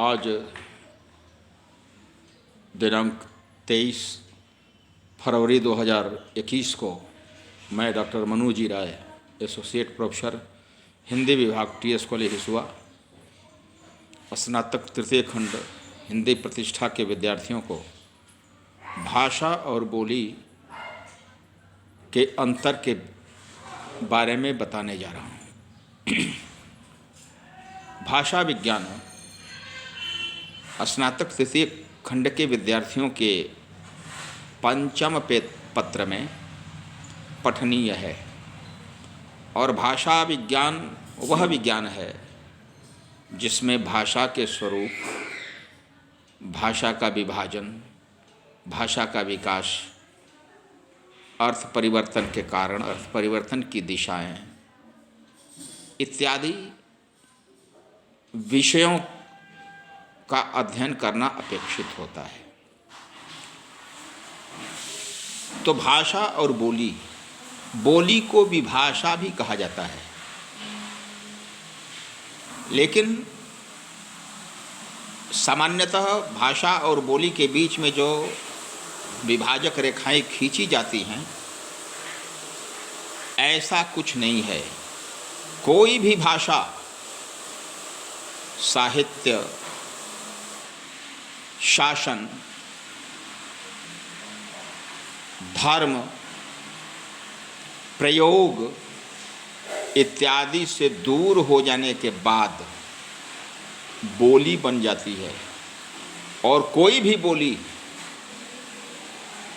आज दिनांक 23 फरवरी 2021 को मैं डॉक्टर मनोजी राय, एसोसिएट प्रोफेसर, हिंदी विभाग, टीएस कॉलेज हिसुआ, स्नातक तृतीय खंड हिंदी प्रतिष्ठा के विद्यार्थियों को भाषा और बोली के अंतर के बारे में बताने जा रहा हूँ। भाषा विज्ञान स्नातक तृतीय खंड के विद्यार्थियों के पंचम पत्र में पठनीय है और भाषा विज्ञान वह विज्ञान है जिसमें भाषा के स्वरूप, भाषा का विभाजन, भाषा का विकास, अर्थ परिवर्तन के कारण, अर्थ परिवर्तन की दिशाएं इत्यादि विषयों का अध्ययन करना अपेक्षित होता है। तो भाषा और बोली, बोली को विभाषा भी कहा जाता है, लेकिन सामान्यतः भाषा और बोली के बीच में जो विभाजक रेखाएं खींची जाती हैं, ऐसा कुछ नहीं है। कोई भी भाषा, साहित्य, शासन, धर्म, प्रयोग इत्यादि से दूर हो जाने के बाद बोली बन जाती है। और कोई भी बोली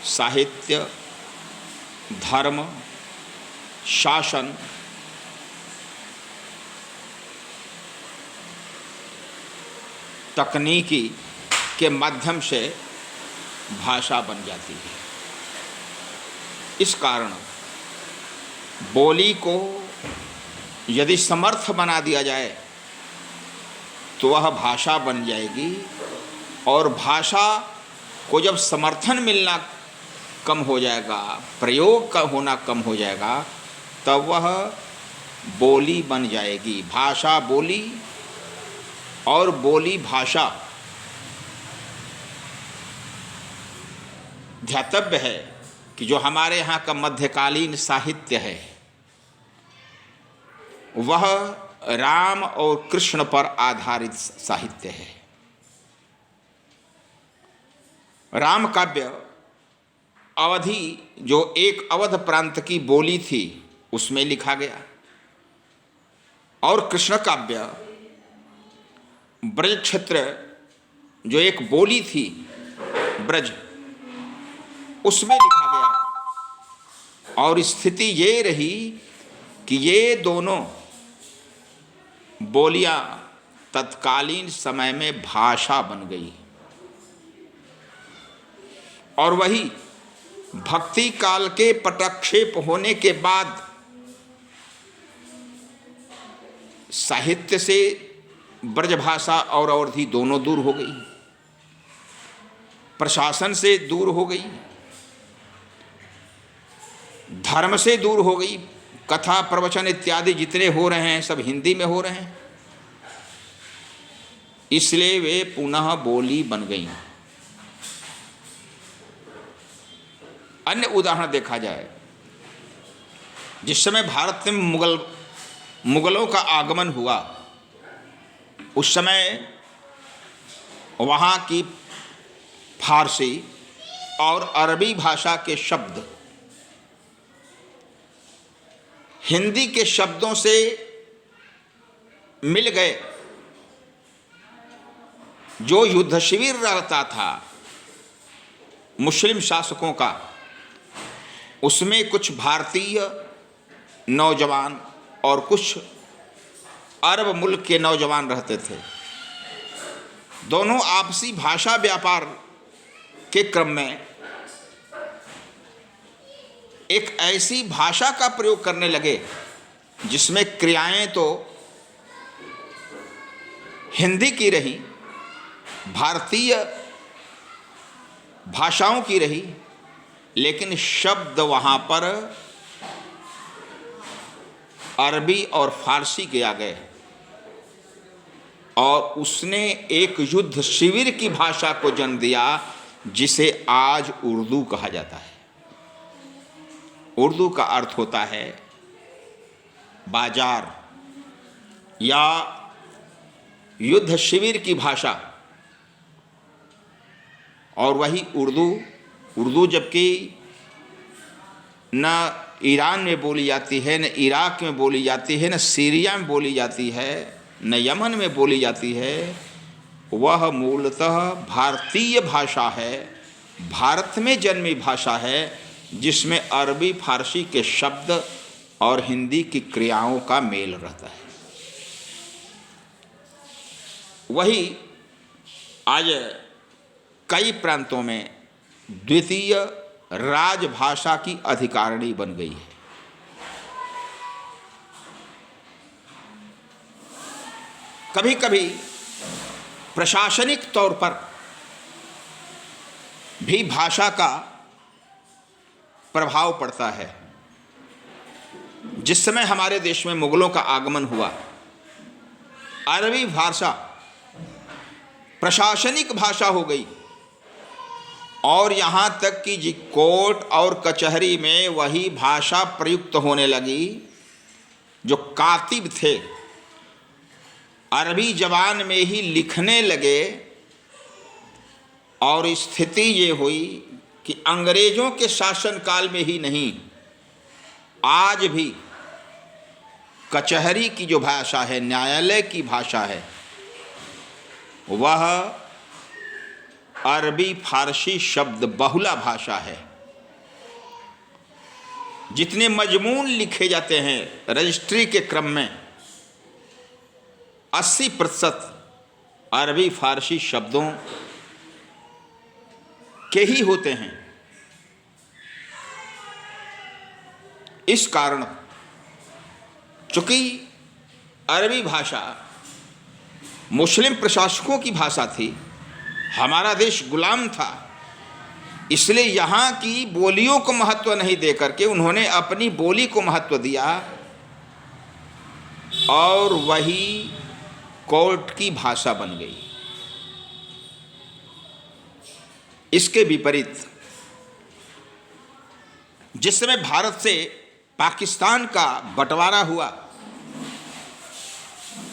साहित्य, धर्म, शासन, तकनीकी के माध्यम से भाषा बन जाती है। इस कारण बोली को यदि समर्थ बना दिया जाए तो वह भाषा बन जाएगी, और भाषा को जब समर्थन मिलना कम हो जाएगा, प्रयोग का होना कम हो जाएगा, तब वह बोली बन जाएगी। भाषा बोली और बोली भाषा। ध्यातव्य है कि जो हमारे यहाँ का मध्यकालीन साहित्य है वह राम और कृष्ण पर आधारित साहित्य है। राम काव्य अवधि, जो एक अवध प्रांत की बोली थी, उसमें लिखा गया, और कृष्ण काव्य ब्रज क्षेत्र, जो एक बोली थी ब्रज, उसमें लिखा गया। और स्थिति ये रही कि ये दोनों बोलियां तत्कालीन समय में भाषा बन गई, और वही भक्ति काल के पटक्षेप होने के बाद साहित्य से ब्रजभाषा और अवधि दोनों दूर हो गई, प्रशासन से दूर हो गई, धर्म से दूर हो गई। कथा प्रवचन इत्यादि जितने हो रहे हैं सब हिंदी में हो रहे हैं, इसलिए वे पुनः बोली बन गई। अन्य उदाहरण देखा जाए, जिस समय भारत में मुगलों का आगमन हुआ, उस समय वहाँ की फारसी और अरबी भाषा के शब्द हिंदी के शब्दों से मिल गए। जो युद्ध शिविर रहता था मुस्लिम शासकों का, उसमें कुछ भारतीय नौजवान और कुछ अरब मुल्क के नौजवान रहते थे। दोनों आपसी भाषा व्यापार के क्रम में एक ऐसी भाषा का प्रयोग करने लगे जिसमें क्रियाएं तो हिंदी की रही, भारतीय भाषाओं की रही, लेकिन शब्द वहाँ पर अरबी और फारसी के आ गए। और उसने एक युद्ध शिविर की भाषा को जन्म दिया जिसे आज उर्दू कहा जाता है। उर्दू का अर्थ होता है बाजार या युद्ध शिविर की भाषा। और वही उर्दू जबकि न ईरान में बोली जाती है, न इराक में बोली जाती है, न सीरिया में बोली जाती है, न यमन में बोली जाती है, वह मूलतः भारतीय भाषा है, भारत में जन्मी भाषा है, जिसमें अरबी फारसी के शब्द और हिंदी की क्रियाओं का मेल रहता है। वही आज कई प्रांतों में द्वितीय राजभाषा की अधिकारिणी बन गई है। कभी कभी प्रशासनिक तौर पर भी भाषा का प्रभाव पड़ता है। जिस समय हमारे देश में मुगलों का आगमन हुआ, अरबी भाषा प्रशासनिक भाषा हो गई और यहाँ तक कि जी कोर्ट और कचहरी में वही भाषा प्रयुक्त होने लगी। जो कातिब थे अरबी जबान में ही लिखने लगे और स्थिति ये हुई कि अंग्रेजों के शासनकाल में ही नहीं, आज भी कचहरी की जो भाषा है, न्यायालय की भाषा है, वह अरबी फारसी शब्द बहुला भाषा है। जितने मजमून लिखे जाते हैं रजिस्ट्री के क्रम में 80% अरबी फारसी शब्दों के ही होते हैं। इस कारण चूंकि अरबी भाषा मुस्लिम प्रशासकों की भाषा थी, हमारा देश गुलाम था, इसलिए यहाँ की बोलियों को महत्व नहीं देकर के उन्होंने अपनी बोली को महत्व दिया और वही कोर्ट की भाषा बन गई। इसके विपरीत जिस समय भारत से पाकिस्तान का बंटवारा हुआ,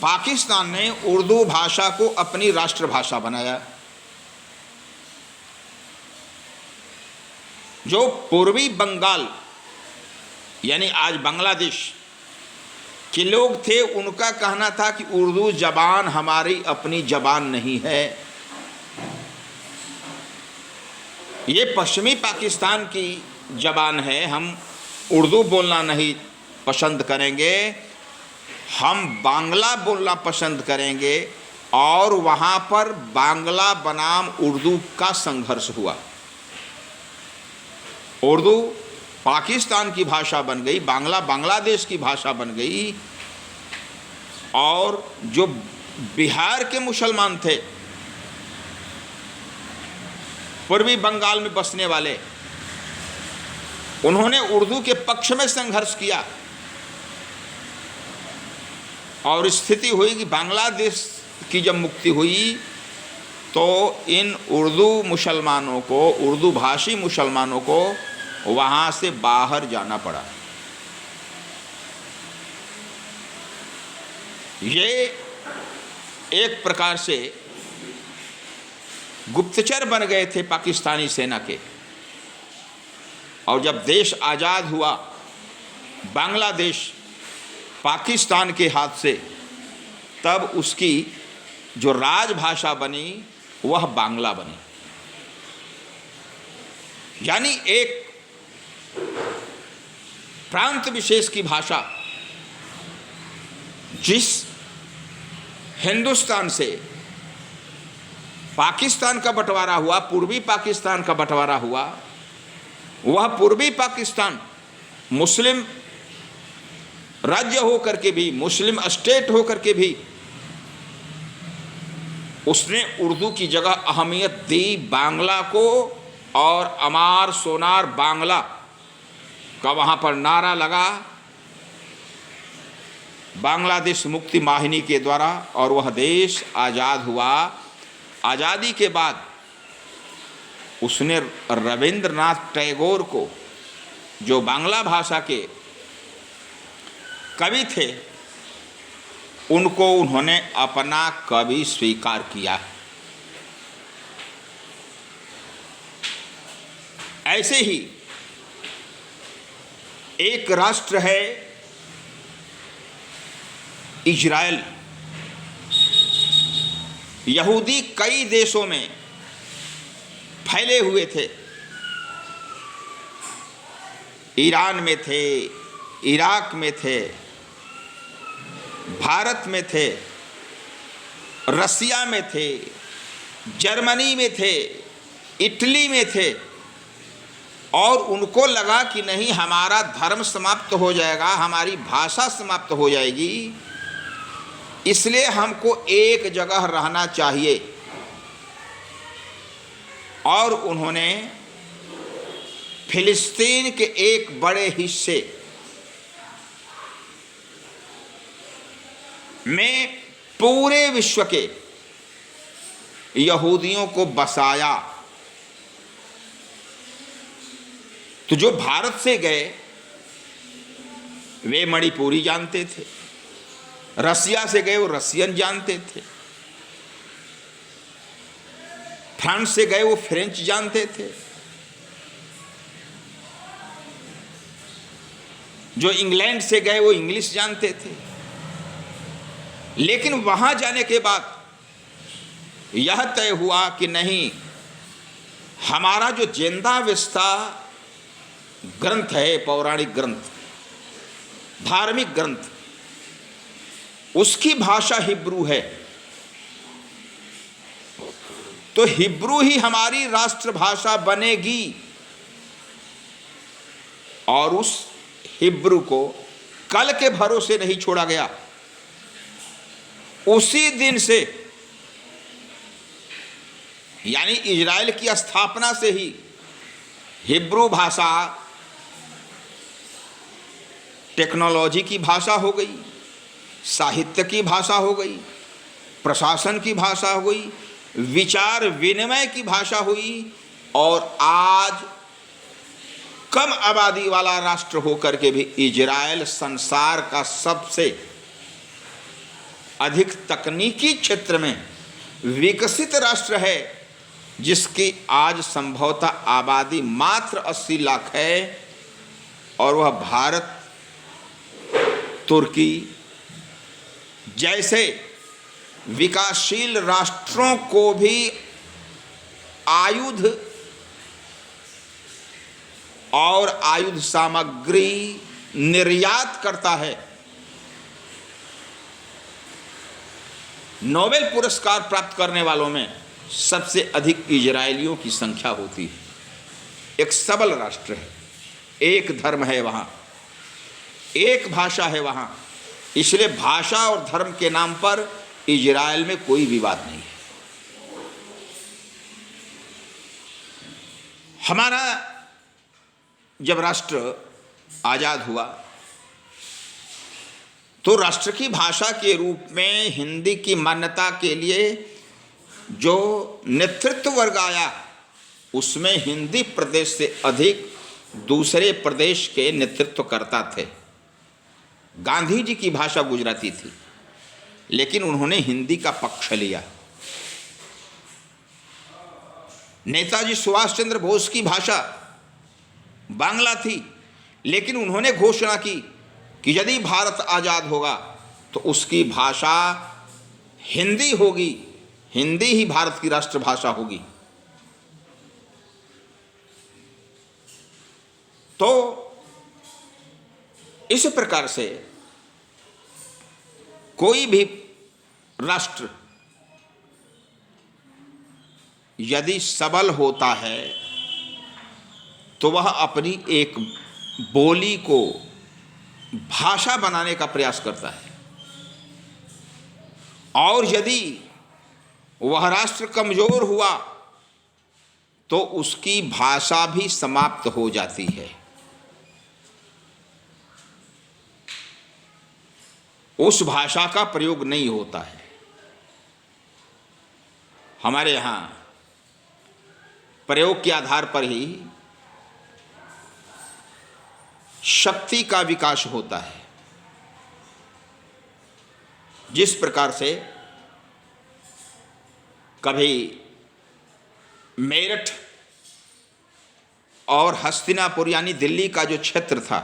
पाकिस्तान ने उर्दू भाषा को अपनी राष्ट्रभाषा बनाया। जो पूर्वी बंगाल यानी आज बांग्लादेश के लोग थे, उनका कहना था कि उर्दू जबान हमारी अपनी जबान नहीं है, ये पश्चिमी पाकिस्तान की जबान है, हम उर्दू बोलना नहीं पसंद करेंगे, हम बांग्ला बोलना पसंद करेंगे। और वहाँ पर बांग्ला बनाम उर्दू का संघर्ष हुआ। उर्दू पाकिस्तान की भाषा बन गई, बांग्ला बांग्लादेश की भाषा बन गई। और जो बिहार के मुसलमान थे, पूर्वी बंगाल में बसने वाले, उन्होंने उर्दू के पक्ष में संघर्ष किया और स्थिति हुई कि बांग्लादेश की जब मुक्ति हुई तो इन उर्दू मुसलमानों को, उर्दू भाषी मुसलमानों को वहाँ से बाहर जाना पड़ा। ये एक प्रकार से गुप्तचर बन गए थे पाकिस्तानी सेना के। और जब देश आज़ाद हुआ, बांग्लादेश पाकिस्तान के हाथ से, तब उसकी जो राजभाषा बनी वह बांग्ला बनी। यानी एक प्रांत विशेष की भाषा जिस हिंदुस्तान से पाकिस्तान का बंटवारा हुआ, पूर्वी पाकिस्तान का बंटवारा हुआ, वह पूर्वी पाकिस्तान मुस्लिम राज्य होकर के भी, मुस्लिम स्टेट होकर के भी, उसने उर्दू की जगह अहमियत दी बांग्ला को। और अमार सोनार बांग्ला का वहाँ पर नारा लगा बांग्लादेश मुक्ति वाहिनी के द्वारा, और वह देश आज़ाद हुआ। आज़ादी के बाद उसने रविंद्रनाथ टैगोर को, जो बांग्ला भाषा के कवि थे, उनको उन्होंने अपना कवि स्वीकार किया। ऐसे ही एक राष्ट्र है इजराइल। यहूदी कई देशों में फैले हुए थे। ईरान में थे, इराक में थे, भारत में थे, रसिया में थे, जर्मनी में थे, इटली में थे। और उनको लगा कि नहीं, हमारा धर्म समाप्त हो जाएगा, हमारी भाषा समाप्त हो जाएगी, इसलिए हमको एक जगह रहना चाहिए। और उन्होंने फिलिस्तीन के एक बड़े हिस्से में पूरे विश्व के यहूदियों को बसाया। तो जो भारत से गए वे मणिपुरी जानते थे, रसिया से गए वो रसियन जानते थे, फ्रांस से गए वो फ्रेंच जानते थे, जो इंग्लैंड से गए वो इंग्लिश जानते थे। लेकिन वहां जाने के बाद यह तय हुआ कि नहीं, हमारा जो जिंदावेस्ता ग्रंथ है, पौराणिक ग्रंथ, धार्मिक ग्रंथ, उसकी भाषा हिब्रू है। तो हिब्रू ही हमारी राष्ट्रभाषा बनेगी। और उस हिब्रू को कल के भरोसे नहीं छोड़ा गया। उसी दिन से, यानी इजराइल की स्थापना से ही हिब्रू भाषा टेक्नोलॉजी की भाषा हो गई, साहित्य की भाषा हो गई, प्रशासन की भाषा हो गई, विचार विनिमय की भाषा हुई। और आज कम आबादी वाला राष्ट्र होकर के भी इजराइल संसार का सबसे अधिक तकनीकी क्षेत्र में विकसित राष्ट्र है, जिसकी आज संभवतः आबादी मात्र 80 लाख है। और वह भारत, तुर्की जैसे विकासशील राष्ट्रों को भी आयुध और आयुध सामग्री निर्यात करता है। नोबेल पुरस्कार प्राप्त करने वालों में सबसे अधिक इजरायलियों की संख्या होती है। एक सबल राष्ट्र है, एक धर्म है वहाँ, एक भाषा है वहाँ। इसलिए भाषा और धर्म के नाम पर इजराइल में कोई विवाद नहीं है। हमारा जब राष्ट्र आज़ाद हुआ तो राष्ट्र की भाषा के रूप में हिंदी की मान्यता के लिए जो नेतृत्व वर्ग आया, उसमें हिंदी प्रदेश से अधिक दूसरे प्रदेश के नेतृत्व करता थे। गांधी जी की भाषा गुजराती थी, लेकिन उन्होंने हिंदी का पक्ष लिया। नेताजी सुभाष चंद्र बोस की भाषा बांग्ला थी, लेकिन उन्होंने घोषणा की कि यदि भारत आज़ाद होगा तो उसकी भाषा हिंदी होगी, हिंदी ही भारत की राष्ट्रभाषा होगी। तो इस प्रकार से कोई भी राष्ट्र यदि सबल होता है तो वह अपनी एक बोली को भाषा बनाने का प्रयास करता है। और यदि वह राष्ट्र कमजोर हुआ तो उसकी भाषा भी समाप्त हो जाती है। उस भाषा का प्रयोग नहीं होता है। हमारे यहाँ प्रयोग के आधार पर ही शक्ति का विकास होता है। जिस प्रकार से कभी मेरठ और हस्तिनापुर यानी दिल्ली का जो क्षेत्र था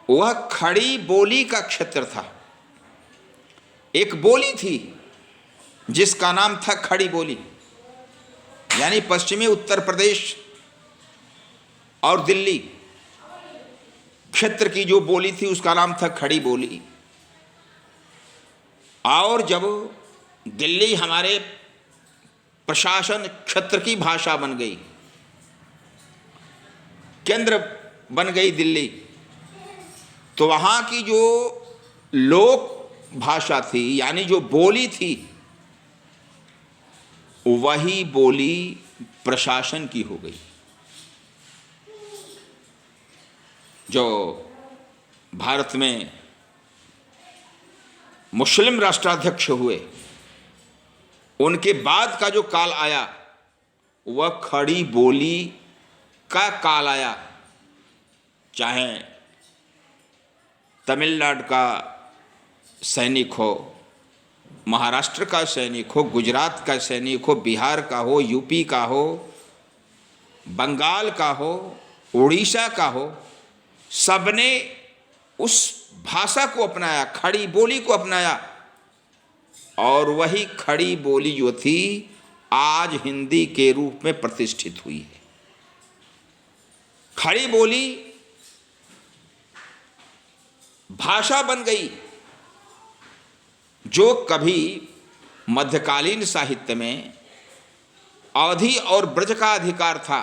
वह खड़ी बोली का क्षेत्र था। एक बोली थी जिसका नाम था खड़ी बोली, यानी पश्चिमी उत्तर प्रदेश और दिल्ली क्षेत्र की जो बोली थी उसका नाम था खड़ी बोली। और जब दिल्ली हमारे प्रशासन क्षेत्र की भाषा बन गई, केंद्र बन गई दिल्ली, तो वहाँ की जो लोक भाषा थी यानी जो बोली थी वही बोली प्रशासन की हो गई। जो भारत में मुस्लिम राष्ट्राध्यक्ष हुए उनके बाद का जो काल आया वह खड़ी बोली का काल आया। चाहे तमिलनाडु का सैनिक हो, महाराष्ट्र का सैनिक हो, गुजरात का सैनिक हो, बिहार का हो, यूपी का हो, बंगाल का हो, उड़ीसा का हो, सबने उस भाषा को अपनाया, खड़ी बोली को अपनाया। और वही खड़ी बोली जो थी आज हिंदी के रूप में प्रतिष्ठित हुई है। खड़ी बोली भाषा बन गई जो कभी मध्यकालीन साहित्य में अवधि और ब्रज का अधिकार था,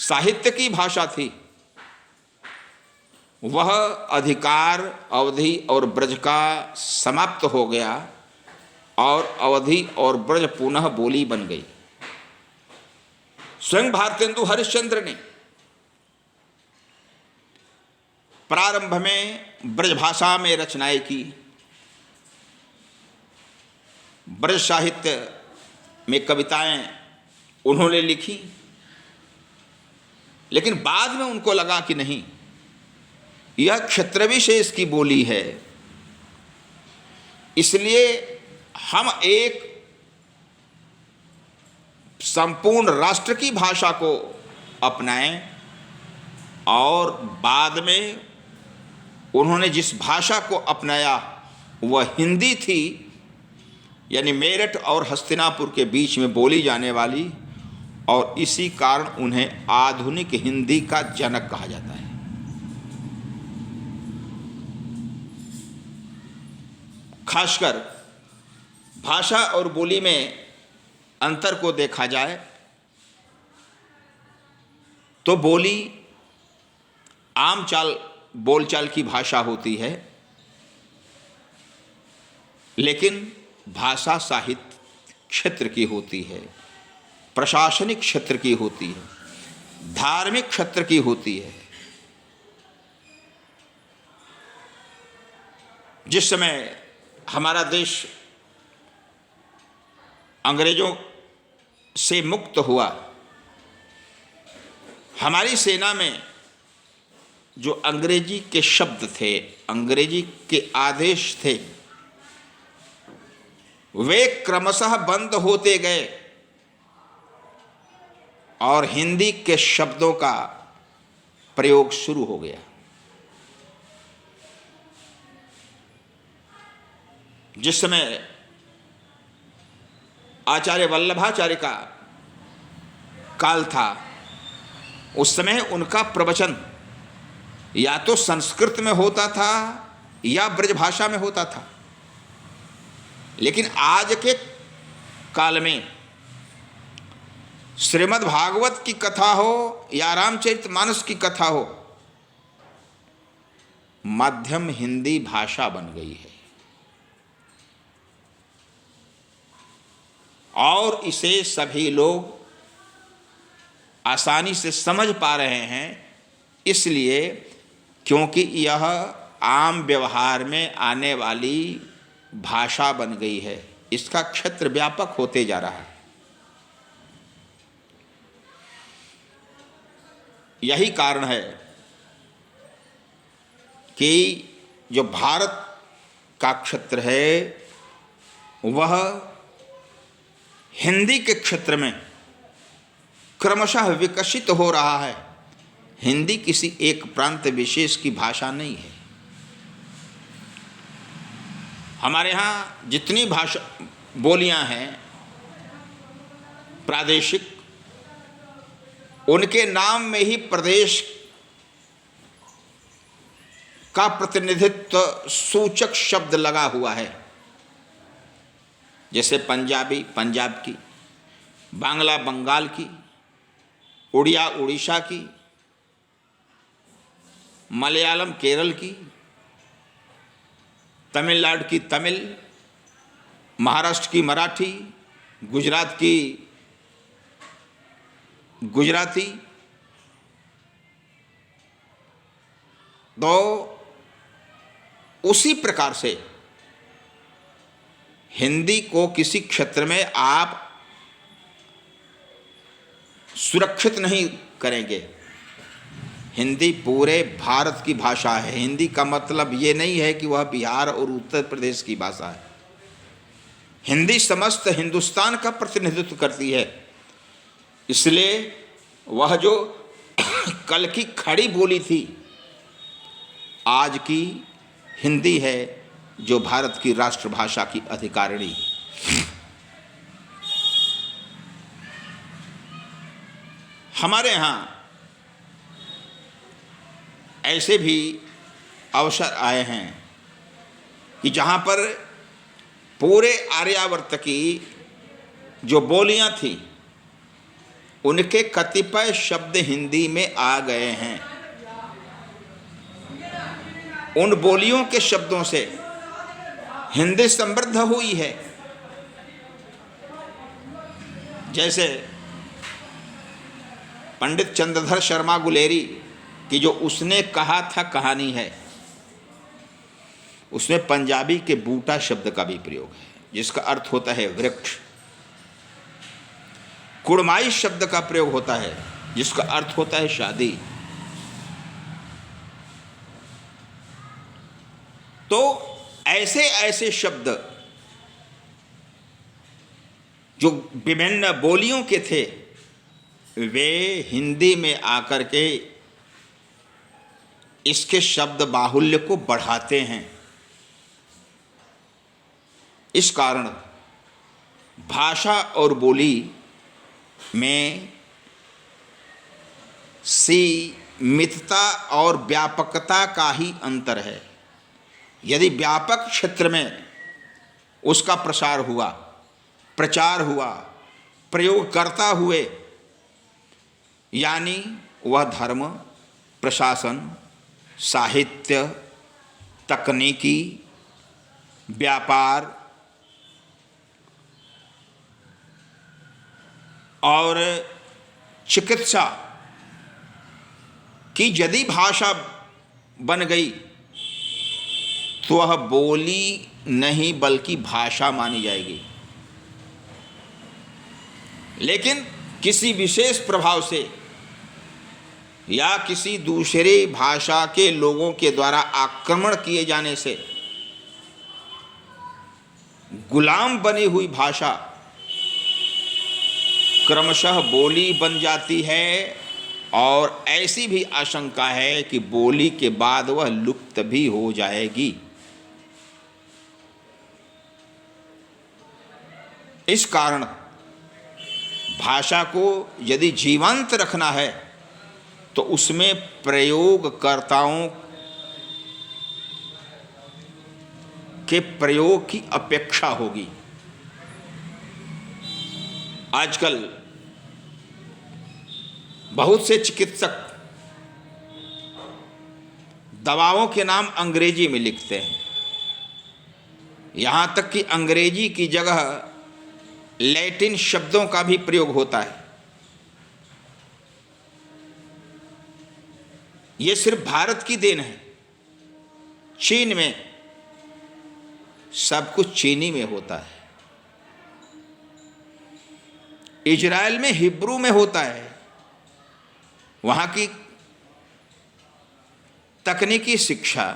साहित्य की भाषा थी, वह अधिकार अवधि और ब्रज का समाप्त हो गया और अवधि और ब्रज पुनः बोली बन गई। स्वयं भारतेंदु हरिश्चंद्र ने प्रारंभ में ब्रजभाषा में रचनाएं की, ब्रज साहित्य में कविताएं उन्होंने लिखी, लेकिन बाद में उनको लगा कि नहीं, यह क्षेत्र विशेष की बोली है, इसलिए हम एक संपूर्ण राष्ट्र की भाषा को अपनाएं। और बाद में उन्होंने जिस भाषा को अपनाया वह हिंदी थी, यानी मेरठ और हस्तिनापुर के बीच में बोली जाने वाली, और इसी कारण उन्हें आधुनिक हिंदी का जनक कहा जाता है। खासकर भाषा और बोली में अंतर को देखा जाए तो बोली आम चाल बोलचाल की भाषा होती है, लेकिन भाषा साहित्य क्षेत्र की होती है, प्रशासनिक क्षेत्र की होती है, धार्मिक क्षेत्र की होती है। जिस समय हमारा देश अंग्रेजों से मुक्त हुआ, हमारी सेना में जो अंग्रेजी के शब्द थे, अंग्रेजी के आदेश थे, वे क्रमशः बंद होते गए और हिंदी के शब्दों का प्रयोग शुरू हो गया। जिस समय आचार्य वल्लभाचार्य का काल था, उस समय उनका प्रवचन या तो संस्कृत में होता था या ब्रजभाषा में होता था। लेकिन आज के काल में श्रीमद् भागवत की कथा हो या रामचरितमानस की कथा हो, माध्यम हिंदी भाषा बन गई है और इसे सभी लोग आसानी से समझ पा रहे हैं, इसलिए क्योंकि यह आम व्यवहार में आने वाली भाषा बन गई है। इसका क्षेत्र व्यापक होते जा रहा है। यही कारण है कि जो भारत का क्षेत्र है वह हिंदी के क्षेत्र में क्रमशः विकसित हो रहा है। हिंदी किसी एक प्रांत विशेष की भाषा नहीं है। हमारे यहाँ जितनी भाषा बोलियां हैं प्रादेशिक, उनके नाम में ही प्रदेश का प्रतिनिधित्व सूचक शब्द लगा हुआ है। जैसे पंजाबी पंजाब की, बांग्ला बंगाल की, उड़िया उड़ीसा की, मलयालम केरल की, तमिलनाडु की तमिल, महाराष्ट्र की मराठी, गुजरात की गुजराती। तो उसी प्रकार से हिंदी को किसी क्षेत्र में आप सुरक्षित नहीं करेंगे। हिंदी पूरे भारत की भाषा है। हिंदी का मतलब ये नहीं है कि वह बिहार और उत्तर प्रदेश की भाषा है। हिंदी समस्त हिंदुस्तान का प्रतिनिधित्व करती है। इसलिए वह जो कल की खड़ी बोली थी, आज की हिंदी है जो भारत की राष्ट्रभाषा की अधिकारिणी। हमारे यहाँ ऐसे भी अवसर आए हैं कि जहाँ पर पूरे आर्यावर्त की जो बोलियां थीं उनके कतिपय शब्द हिंदी में आ गए हैं। उन बोलियों के शब्दों से हिंदी समृद्ध हुई है। जैसे पंडित चंद्रधर शर्मा गुलेरी की जो उसने कहा था कहानी है, उसमें पंजाबी के बूटा शब्द का भी प्रयोग है जिसका अर्थ होता है वृक्ष। कुड़माई शब्द का प्रयोग होता है जिसका अर्थ होता है शादी। तो ऐसे ऐसे शब्द जो विभिन्न बोलियों के थे वे हिंदी में आकर के इसके शब्द बाहुल्य को बढ़ाते हैं। इस कारण भाषा और बोली में सीमितता और व्यापकता का ही अंतर है। यदि व्यापक क्षेत्र में उसका प्रसार हुआ, प्रचार हुआ, प्रयोग करता हुए, यानी वह धर्म, प्रशासन, साहित्य, तकनीकी, व्यापार और चिकित्सा की यदि भाषा बन गई तो वह बोली नहीं बल्कि भाषा मानी जाएगी। लेकिन किसी विशेष प्रभाव से या किसी दूसरी भाषा के लोगों के द्वारा आक्रमण किए जाने से गुलाम बनी हुई भाषा क्रमशः बोली बन जाती है और ऐसी भी आशंका है कि बोली के बाद वह लुप्त भी हो जाएगी। इस कारण भाषा को यदि जीवंत रखना है तो उसमें प्रयोगकर्ताओं के प्रयोग की अपेक्षा होगी। आजकल बहुत से चिकित्सक दवाओं के नाम अंग्रेजी में लिखते हैं। यहाँ तक कि अंग्रेजी की जगह लैटिन शब्दों का भी प्रयोग होता है। ये सिर्फ भारत की देन है। चीन में सब कुछ चीनी में होता है, इजराइल में हिब्रू में होता है। वहाँ की तकनीकी शिक्षा,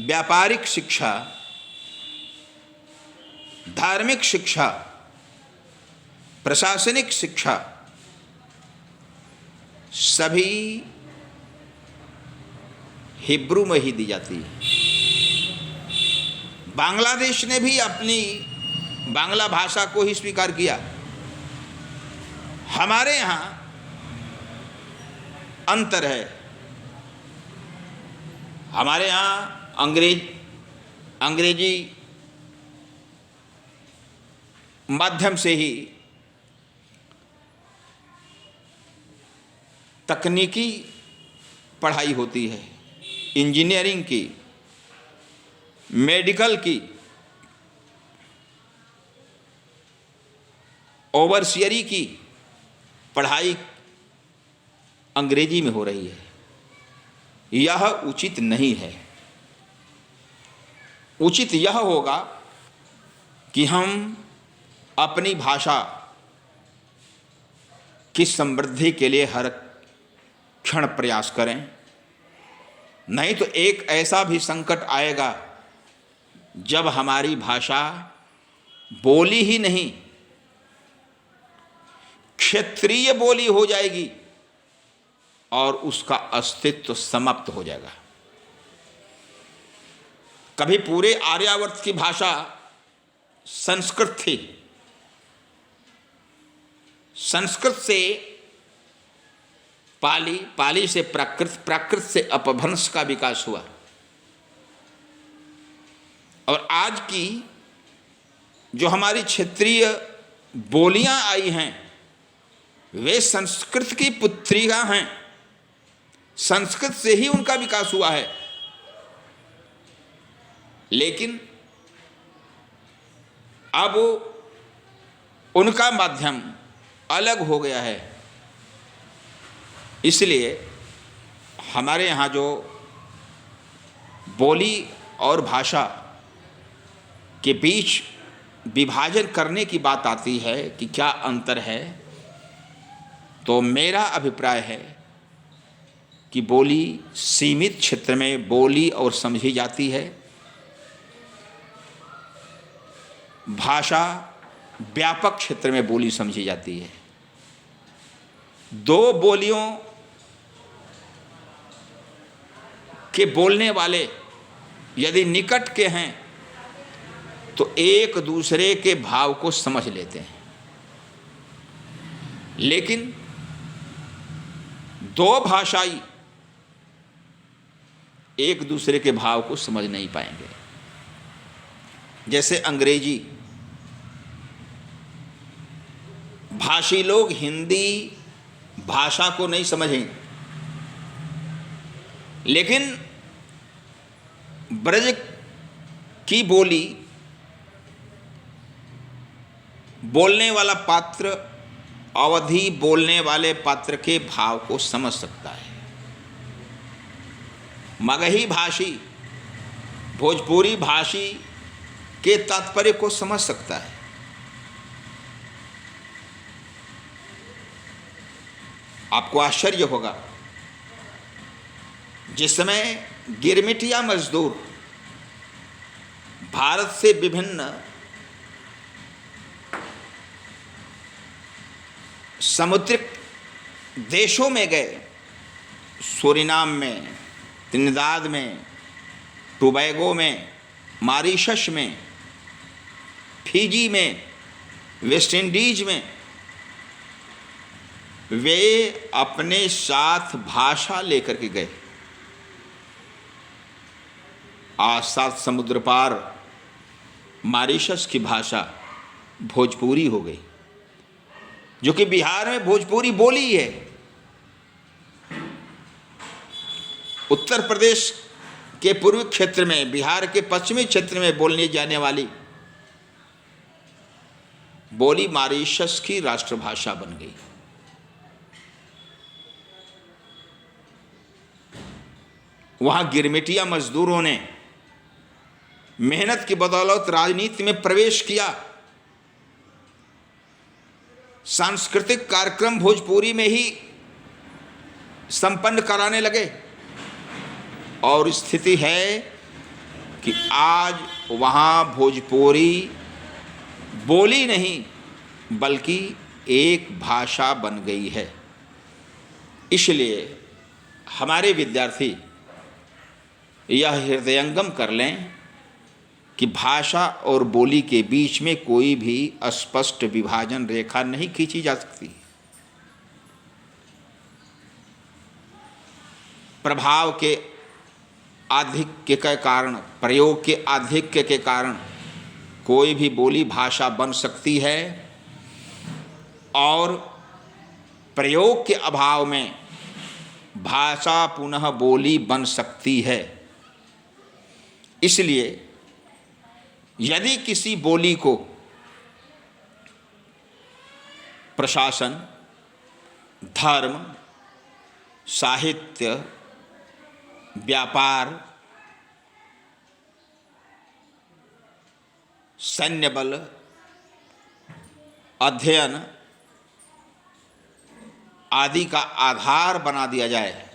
व्यापारिक शिक्षा, धार्मिक शिक्षा, प्रशासनिक शिक्षा सभी हिब्रू में ही दी जाती है। बांग्लादेश ने भी अपनी बांग्ला भाषा को ही स्वीकार किया। हमारे यहाँ अंतर है। हमारे यहाँ अंग्रेजी माध्यम से ही तकनीकी पढ़ाई होती है, इंजीनियरिंग की, मेडिकल की, ओवरसियरी की पढ़ाई अंग्रेजी में हो रही है। यह उचित नहीं है। उचित यह होगा कि हम अपनी भाषा की समृद्धि के लिए हर क्षण प्रयास करें। नहीं तो एक ऐसा भी संकट आएगा जब हमारी भाषा बोली ही नहीं, क्षेत्रीय बोली हो जाएगी और उसका अस्तित्व समाप्त हो जाएगा। कभी पूरे आर्यावर्त की भाषा संस्कृत थी। संस्कृत से पाली, पाली से प्राकृत, प्राकृत से अपभ्रंश का विकास हुआ। और आज की जो हमारी क्षेत्रीय बोलियां आई हैं वे संस्कृत की पुत्रियां हैं। संस्कृत से ही उनका विकास हुआ है। लेकिन अब उनका माध्यम अलग हो गया है। इसलिए हमारे यहाँ जो बोली और भाषा के बीच विभाजन करने की बात आती है कि क्या अंतर है, तो मेरा अभिप्राय है कि बोली सीमित क्षेत्र में बोली और समझी जाती है, भाषा व्यापक क्षेत्र में बोली समझी जाती है। दो बोलियों के बोलने वाले यदि निकट के हैं तो एक दूसरे के भाव को समझ लेते हैं, लेकिन दो भाषाई एक दूसरे के भाव को समझ नहीं पाएंगे। जैसे अंग्रेजी भाषी लोग हिंदी भाषा को नहीं समझेंगे, लेकिन ब्रज की बोली बोलने वाला पात्र अवधी बोलने वाले पात्र के भाव को समझ सकता है। मगही भाषी भोजपुरी भाषी के तात्पर्य को समझ सकता है। आपको आश्चर्य होगा, जिस समय गिरमिटिया मजदूर भारत से विभिन्न समुद्रिक देशों में गए, सूरीनाम में, त्रिनिदाद में, टोबैगो में, मॉरीशस में, फिजी में, वेस्ट इंडीज में, वे अपने साथ भाषा लेकर के गए। आज 7 समुद्र पार मॉरीशस की भाषा भोजपुरी हो गई, जो कि बिहार में भोजपुरी बोली है। उत्तर प्रदेश के पूर्वी क्षेत्र में, बिहार के पश्चिमी क्षेत्र में बोलने जाने वाली बोली मॉरीशस की राष्ट्रभाषा बन गई। वहाँ गिरमिटिया मजदूरों ने मेहनत की बदौलत राजनीति में प्रवेश किया। सांस्कृतिक कार्यक्रम भोजपुरी में ही संपन्न कराने लगे और स्थिति है कि आज वहाँ भोजपुरी बोली नहीं बल्कि एक भाषा बन गई है। इसलिए हमारे विद्यार्थी यह हृदयंगम कर लें कि भाषा और बोली के बीच में कोई भी स्पष्ट विभाजन रेखा नहीं खींची जा सकती। प्रभाव के आधिक्य के कारण, प्रयोग के आधिक्य के कारण कोई भी बोली भाषा बन सकती है और प्रयोग के अभाव में भाषा पुनः बोली बन सकती है। इसलिए यदि किसी बोली को प्रशासन, धर्म, साहित्य, व्यापार, सैन्य बल, अध्ययन आदि का आधार बना दिया जाए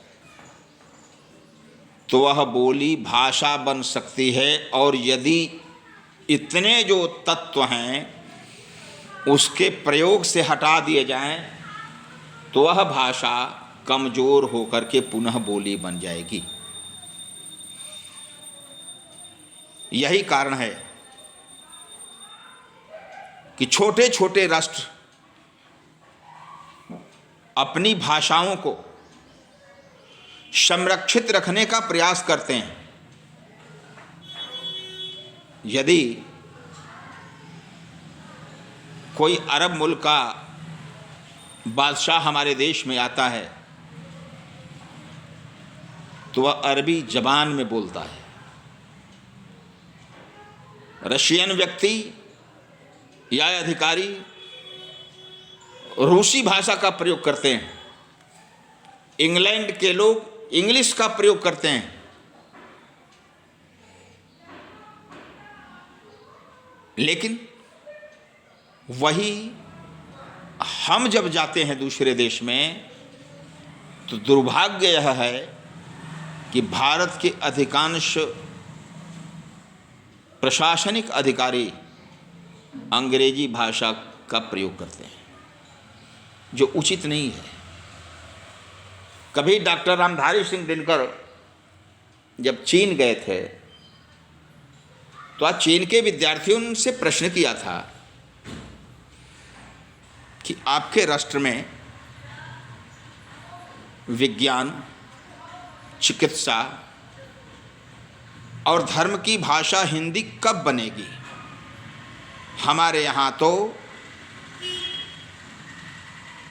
तो वह बोली भाषा बन सकती है। और यदि इतने जो तत्व हैं उसके प्रयोग से हटा दिए जाएं तो वह भाषा कमजोर होकर के पुनः बोली बन जाएगी। यही कारण है कि छोटे छोटे राष्ट्र अपनी भाषाओं को संरक्षित रखने का प्रयास करते हैं। यदि कोई अरब मुल्क का बादशाह हमारे देश में आता है तो वह अरबी ज़बान में बोलता है। रशियन व्यक्ति या अधिकारी रूसी भाषा का प्रयोग करते हैं। इंग्लैंड के लोग इंग्लिश का प्रयोग करते हैं। लेकिन वही हम जब जाते हैं दूसरे देश में तो दुर्भाग्य यह है कि भारत के अधिकांश प्रशासनिक अधिकारी अंग्रेजी भाषा का प्रयोग करते हैं, जो उचित नहीं है। कभी डॉक्टर रामधारी सिंह दिनकर जब चीन गए थे तो आज चीन के विद्यार्थियों ने उनसे प्रश्न किया था कि आपके राष्ट्र में विज्ञान, चिकित्सा और धर्म की भाषा हिंदी कब बनेगी? हमारे यहाँ तो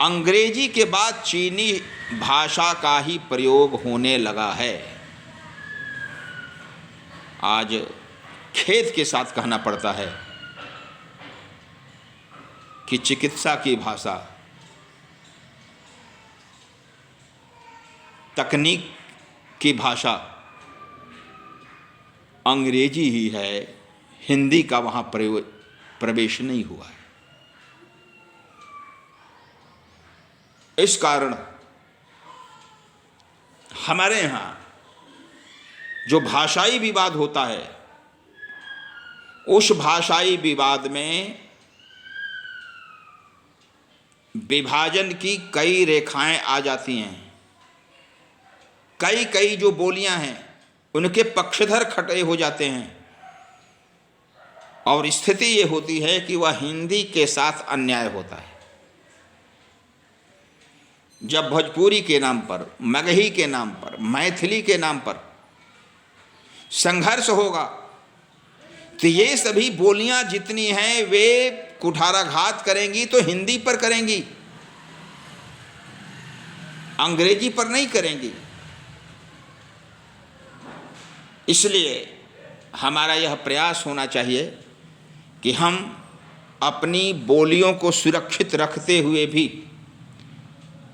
अंग्रेजी के बाद चीनी भाषा का ही प्रयोग होने लगा है। आज खेद के साथ कहना पड़ता है कि चिकित्सा की भाषा, तकनीक की भाषा अंग्रेजी ही है, हिंदी का वहाँ प्रवेश नहीं हुआ है। इस कारण हमारे यहाँ जो भाषाई विवाद होता है उस भाषाई विवाद में विभाजन की कई रेखाएं आ जाती हैं। कई कई जो बोलियां हैं उनके पक्षधर खड़े हो जाते हैं और स्थिति ये होती है कि वह हिंदी के साथ अन्याय होता है। जब भोजपुरी के नाम पर, मगही के नाम पर, मैथिली के नाम पर संघर्ष होगा तो ये सभी बोलियां जितनी हैं वे कुठाराघात करेंगी तो हिंदी पर करेंगी, अंग्रेजी पर नहीं करेंगी। इसलिए हमारा यह प्रयास होना चाहिए कि हम अपनी बोलियों को सुरक्षित रखते हुए भी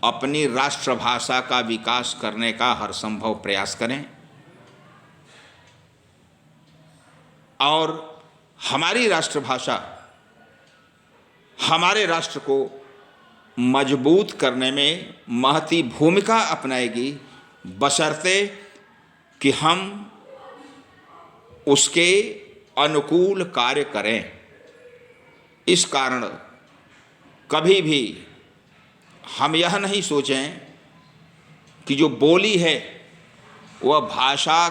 अपनी राष्ट्रभाषा का विकास करने का हर संभव प्रयास करें। और हमारी राष्ट्रभाषा हमारे राष्ट्र को मजबूत करने में महती भूमिका अपनाएगी, बशर्ते कि हम उसके अनुकूल कार्य करें। इस कारण कभी भी हम यह नहीं सोचें कि जो बोली है वह भाषा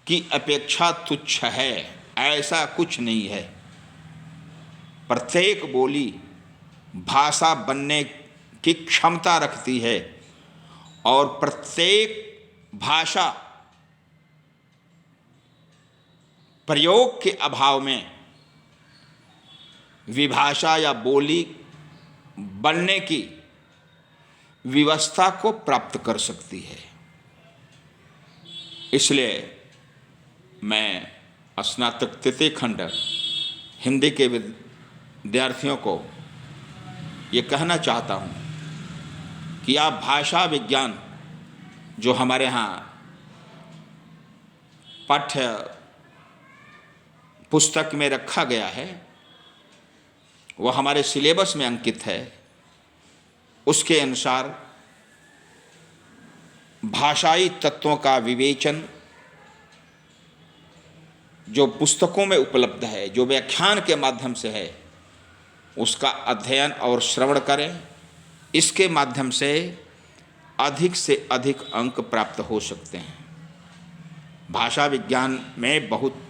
की अपेक्षा तुच्छ है। ऐसा कुछ नहीं है। प्रत्येक बोली भाषा बनने की क्षमता रखती है और प्रत्येक भाषा प्रयोग के अभाव में विभाषा या बोली बनने की व्यवस्था को प्राप्त कर सकती है। इसलिए मैं स्नातक तृतीय खंड हिंदी के विद्यार्थियों को ये कहना चाहता हूँ कि आप भाषा विज्ञान जो हमारे यहाँ पाठ्य पुस्तक में रखा गया है, वह हमारे सिलेबस में अंकित है। उसके अनुसार भाषाई तत्वों का विवेचन जो पुस्तकों में उपलब्ध है, जो व्याख्यान के माध्यम से है, उसका अध्ययन और श्रवण करें। इसके माध्यम से अधिक अंक प्राप्त हो सकते हैं। भाषा विज्ञान में बहुत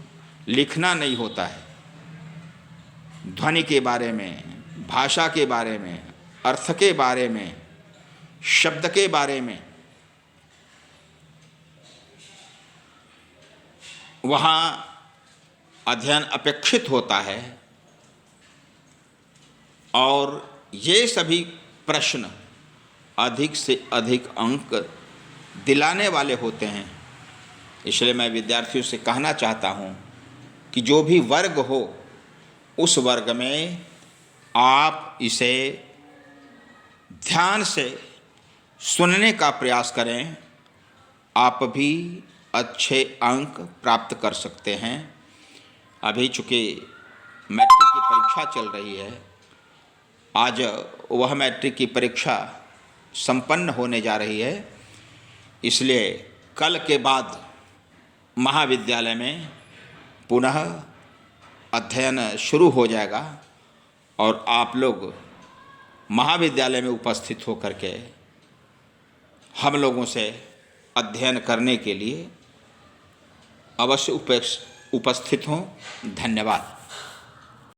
लिखना नहीं होता है। ध्वनि के बारे में, भाषा के बारे में, अर्थ के बारे में, शब्द के बारे में वहाँ अध्ययन अपेक्षित होता है और ये सभी प्रश्न अधिक से अधिक अंक दिलाने वाले होते हैं। इसलिए मैं विद्यार्थियों से कहना चाहता हूँ कि जो भी वर्ग हो, उस वर्ग में आप इसे ध्यान से सुनने का प्रयास करें। आप भी अच्छे अंक प्राप्त कर सकते हैं। अभी चूँकि मैट्रिक की परीक्षा चल रही है, आज वह मैट्रिक की परीक्षा संपन्न होने जा रही है। इसलिए कल के बाद महाविद्यालय में पुनः अध्ययन शुरू हो जाएगा और आप लोग महाविद्यालय में उपस्थित होकर के हम लोगों से अध्ययन करने के लिए अवश्य उपस्थित हों। धन्यवाद।